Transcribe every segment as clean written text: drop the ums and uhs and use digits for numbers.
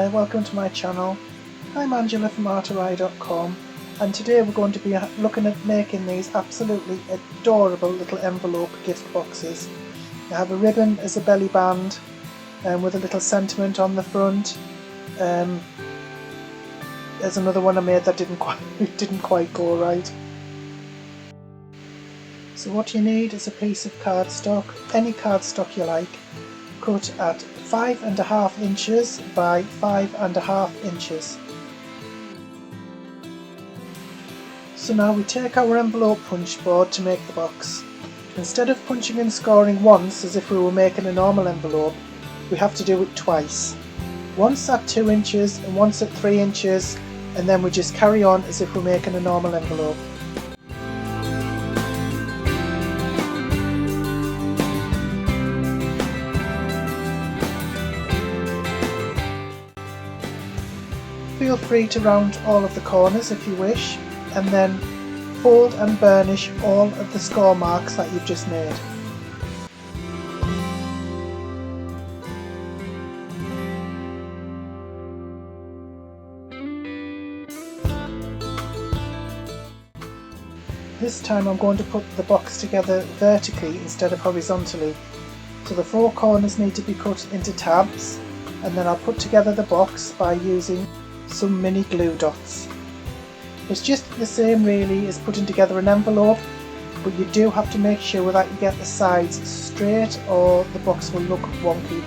there, welcome to my channel. I'm Angela from artery.com and today we're going to be looking at making these absolutely adorable little envelope gift boxes. I have a ribbon as a belly band with a little sentiment on the front. There's another one I made that didn't quite go right. So what you need is a piece of cardstock, any cardstock you like, cut at 5.5 inches by 5.5 inches. So now we take our envelope punch board to make the box. Instead of punching and scoring once as if we were making a normal envelope, we have to do it twice. Once at 2 inches and once at 3 inches, and then we just carry on as if we're making a normal envelope. Feel free to round all of the corners if you wish, and then fold and burnish all of the score marks that you've just made. This time I'm going to put the box together vertically instead of horizontally. So the 4 corners need to be cut into tabs, and then I'll put together the box by using some mini glue dots. It's just the same really as putting together an envelope, but you do have to make sure that you get the sides straight or the box will look wonky.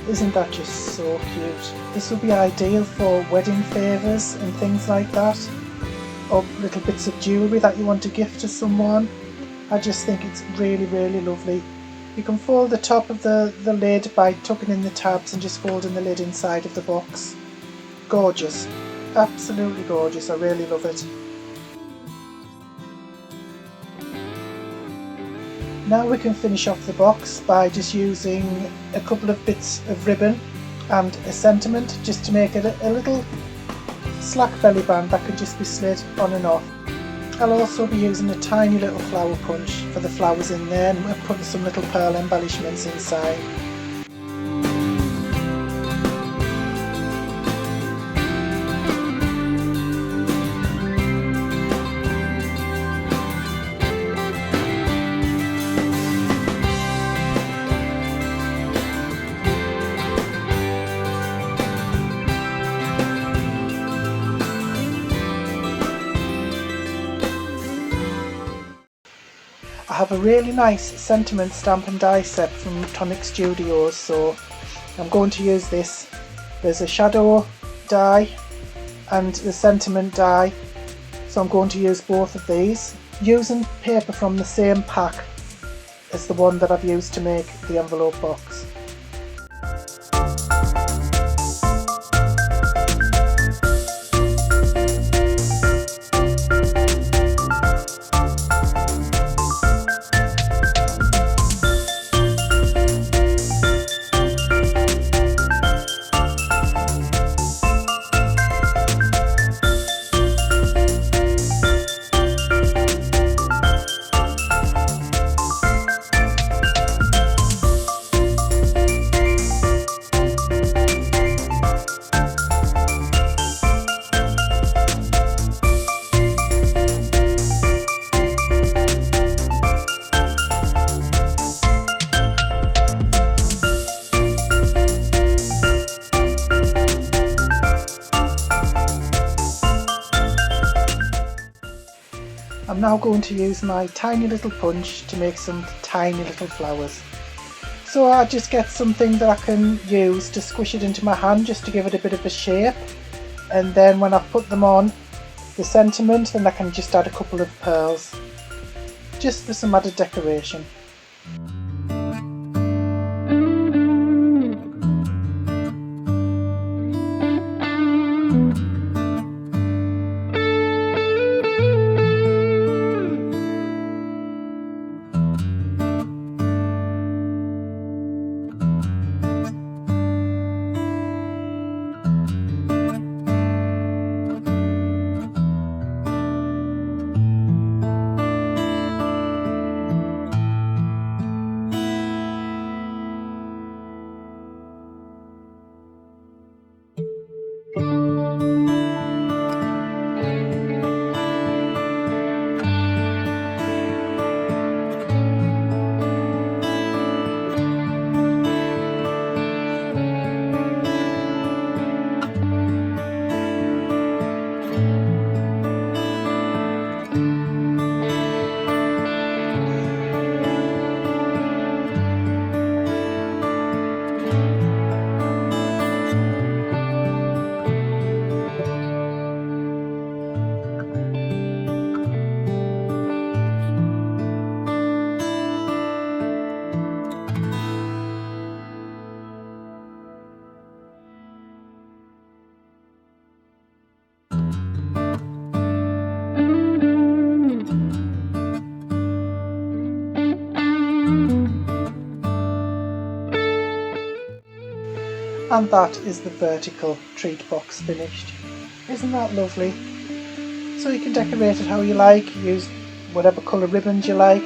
Isn't that just so cute? This will be ideal for wedding favours and things like that, or little bits of jewellery that you want to gift to someone. I just think it's really lovely. You can fold the top of the lid by tucking in the tabs and just folding the lid inside of the box. Gorgeous, absolutely gorgeous, I really love it. Now we can finish off the box by just using a couple of bits of ribbon and a sentiment just to make it a little slack belly band that can just be slid on and off. I'll also be using a tiny little flower punch for the flowers in there and putting some little pearl embellishments inside. I have a really nice sentiment stamp and die set from Tonic Studios, so I'm going to use this. There's a shadow die and the sentiment die, so I'm going to use both of these, using paper from the same pack as the one that I've used to make the envelope box. I'm now going to use my tiny little punch to make some tiny little flowers. So I just get something that I can use to squish it into my hand just to give it a bit of a shape, and then when I've put them on the sentiment, then I can just add a couple of pearls just for some added decoration. And that is the vertical treat box finished. Isn't that lovely? So you can decorate it how you like, use whatever colour ribbons you like,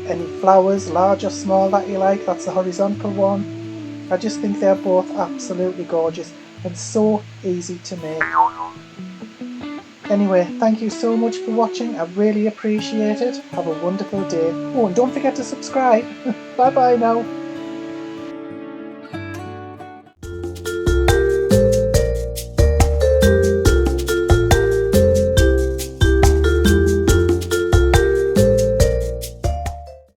any flowers, large or small, that you like. That's the horizontal one. I just think they're both absolutely gorgeous and so easy to make. Anyway, thank you so much for watching. I really appreciate it. Have a wonderful day. Oh, and don't forget to subscribe. Bye bye now.